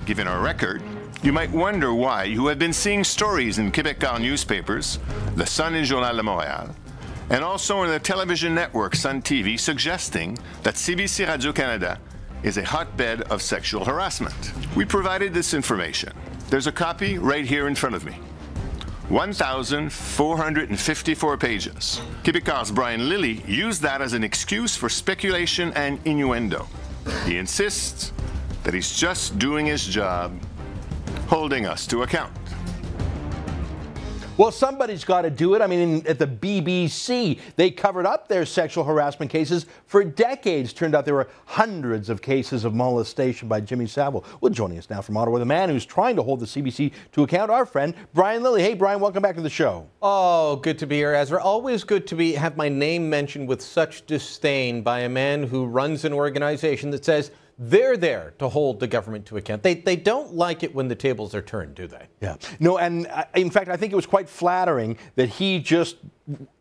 Given our record, you might wonder why you have been seeing stories in Québécois newspapers, Le Sun and Journal de Montréal, and also in the television network Sun TV suggesting that CBC Radio-Canada is a hotbed of sexual harassment. We provided this information. There's a copy right here in front of me. 1,454 pages. Québécois' Brian Lilley used that as an excuse for speculation and innuendo. He insists that he's just doing his job, holding us to account. Well, somebody's got to do it. I mean, at the BBC, they covered up their sexual harassment cases for decades. Turned out there were hundreds of cases of molestation by Jimmy Savile. Well, joining us now from Ottawa, the man who's trying to hold the CBC to account, our friend, Brian Lilley. Hey, Brian, welcome back to the show. Oh, good to be here, Ezra. Always good to have my name mentioned with such disdain by a man who runs an organization that says they're there to hold the government to account. They don't like it when the tables are turned, do they? Yeah. No, and in fact, I think it was quite flattering that he just,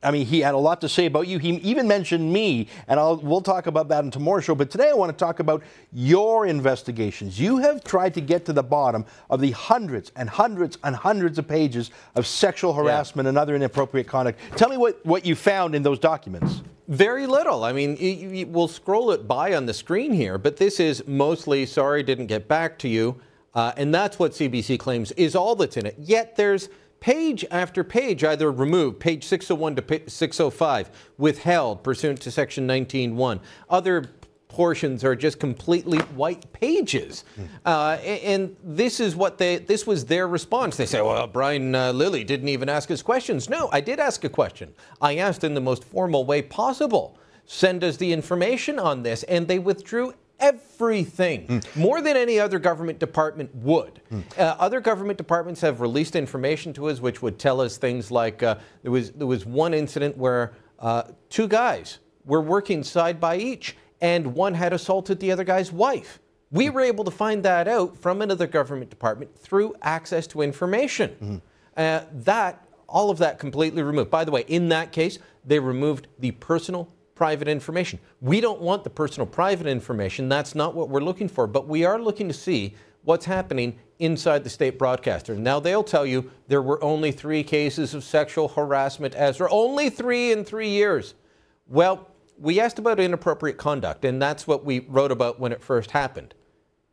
I mean, he had a lot to say about you. He even mentioned me, and we'll talk about that in tomorrow's show. But today I want to talk about your investigations. You have tried to get to the bottom of the hundreds and hundreds and hundreds of pages of sexual harassment and other inappropriate conduct. Tell me what you found in those documents. Very little. I mean, we'll scroll it by on the screen here, but this is mostly, sorry, didn't get back to you. And that's what CBC claims is all that's in it. Yet there's page after page either removed, page 601 to 605, withheld pursuant to section 19.1. Other portions are just completely white pages. And this is what this was their response. They say, well, Brian Lilley didn't even ask us questions. No, I did ask a question. I asked in the most formal way possible. Send us the information on this. And they withdrew everything, more than any other government department would. Other government departments have released information to us which would tell us things like there was one incident where two guys were working side by each, and one had assaulted the other guy's wife. We were able to find that out from another government department through access to information. All of that completely removed. By the way, in that case, they removed the personal private information. We don't want the personal private information. That's not what we're looking for, but we are looking to see what's happening inside the state broadcaster. Now, they'll tell you there were only 3 cases of sexual harassment, Ezra. Only 3 in 3 years. Well, we asked about inappropriate conduct, and that's what we wrote about when it first happened.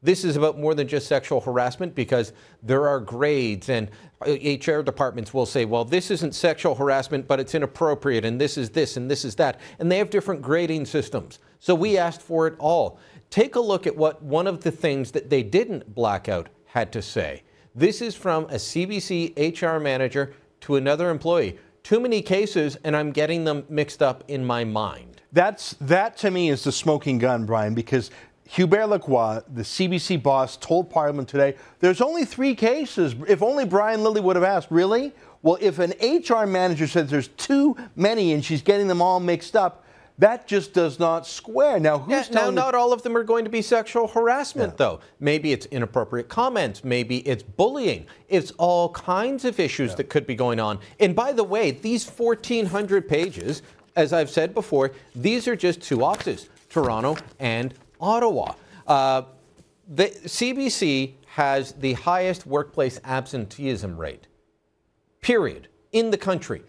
This is about more than just sexual harassment because there are grades, and HR departments will say, well, this isn't sexual harassment, but it's inappropriate, and this is this, and this is that. And they have different grading systems. So we asked for it all. Take a look at what one of the things that they didn't black out had to say. This is from a CBC HR manager to another employee. Too many cases, and I'm getting them mixed up in my mind. That to me is the smoking gun, Brian, because Hubert Lacroix, the CBC boss, told Parliament today, there's only 3 cases. If only Brian Lilley would have asked, really? Well, if an HR manager says there's too many and she's getting them all mixed up, that just does not square. Now, now, not all of them are going to be sexual harassment, though. Maybe it's inappropriate comments. Maybe it's bullying. It's all kinds of issues that could be going on. And by the way, these 1,400 pages, as I've said before, these are just 2 offices, Toronto and Ottawa. The CBC has the highest workplace absenteeism rate, period, in the country.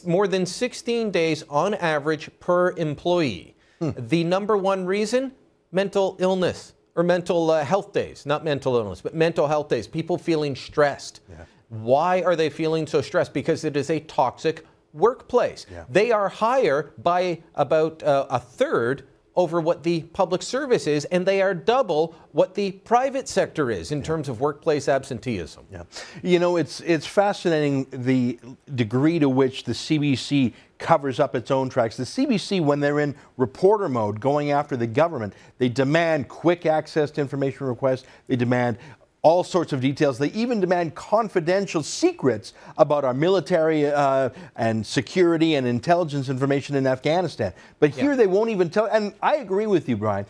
More than 16 days on average per employee. The number 1 reason, mental illness or mental health days. Not mental illness, but mental health days. People feeling stressed. Why are they feeling so stressed? Because it is a toxic workplace. They are higher by about a third over what the public service is, and they are double what the private sector is in terms of workplace absenteeism. You know, it's fascinating the degree to which the CBC covers up its own tracks. The CBC, when they're in reporter mode, going after the government, they demand quick access to information requests. They demand all sorts of details. They even demand confidential secrets about our military and security and intelligence information in Afghanistan. But here they won't even tell. And I agree with you, Brian.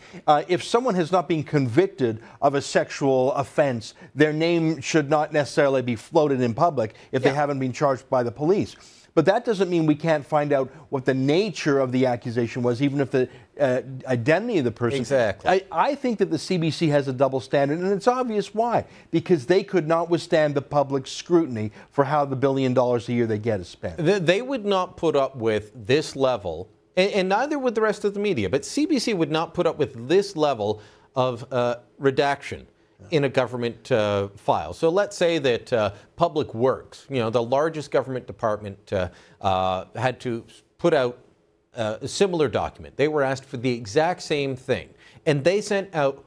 If someone has not been convicted of a sexual offense, their name should not necessarily be floated in public if they haven't been charged by the police. But that doesn't mean we can't find out what the nature of the accusation was, even if the identity of the person. Exactly. I think that the CBC has a double standard, and it's obvious why. Because they could not withstand the public scrutiny for how the $1 billion a year they get is spent. They would not put up with this level, and neither would the rest of the media, but CBC would not put up with this level of redaction in a government file. So let's say that Public Works, the largest government department, had to put out a similar document. They were asked for the exact same thing, and they sent out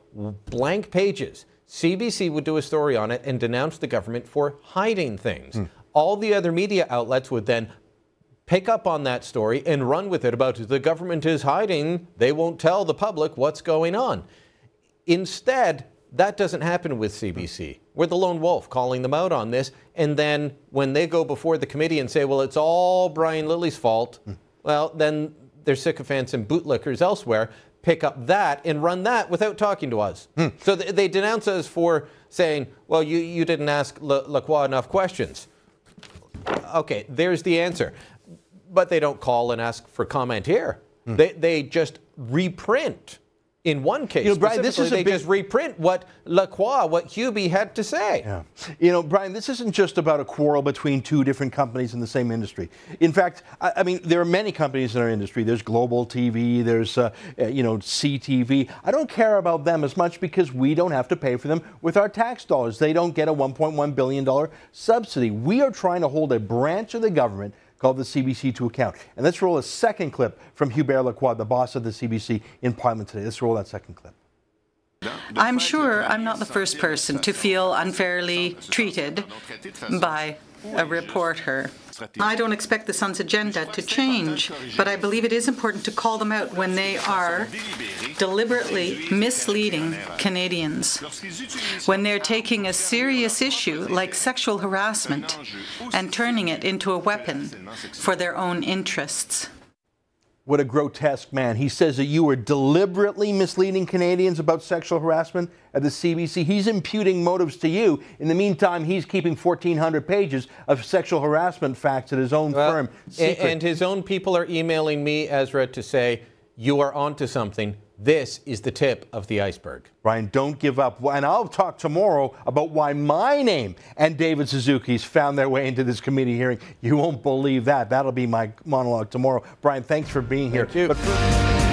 blank pages. CBC would do a story on it and denounce the government for hiding things. All the other media outlets would then pick up on that story and run with it about the government is hiding. They won't tell the public what's going on. Instead, that doesn't happen with CBC. We're the lone wolf calling them out on this. And then when they go before the committee and say, well, it's all Brian Lilley's fault, well, then their sycophants and bootlickers elsewhere pick up that and run that without talking to us. So they denounce us for saying, well, you didn't ask Lacroix enough questions. Okay, there's the answer. But they don't call and ask for comment here. They just reprint. In one case, Brian, this is they just reprint what Lacroix, what Hubie had to say. Yeah. Brian, this isn't just about a quarrel between two different companies in the same industry. In fact, I mean, there are many companies in our industry. There's Global TV, there's, CTV. I don't care about them as much because we don't have to pay for them with our tax dollars. They don't get a $1.1 billion subsidy. We are trying to hold a branch of the government called the CBC to account. And let's roll a second clip from Hubert Lacroix, the boss of the CBC, in Parliament today. Let's roll that second clip. I'm sure I'm not the first person to feel unfairly treated by a reporter. I don't expect the Sun's agenda to change, but I believe it is important to call them out when they are deliberately misleading Canadians, when they're taking a serious issue like sexual harassment and turning it into a weapon for their own interests. What a grotesque man. He says that you were deliberately misleading Canadians about sexual harassment at the CBC. He's imputing motives to you. In the meantime, he's keeping 1,400 pages of sexual harassment facts at his own firm. And his own people are emailing me, Ezra, to say, you are onto something. This is the tip of the iceberg. Brian, don't give up. And I'll talk tomorrow about why my name and David Suzuki's found their way into this committee hearing. You won't believe that. That'll be my monologue tomorrow. Brian, thanks for being here. Thank you.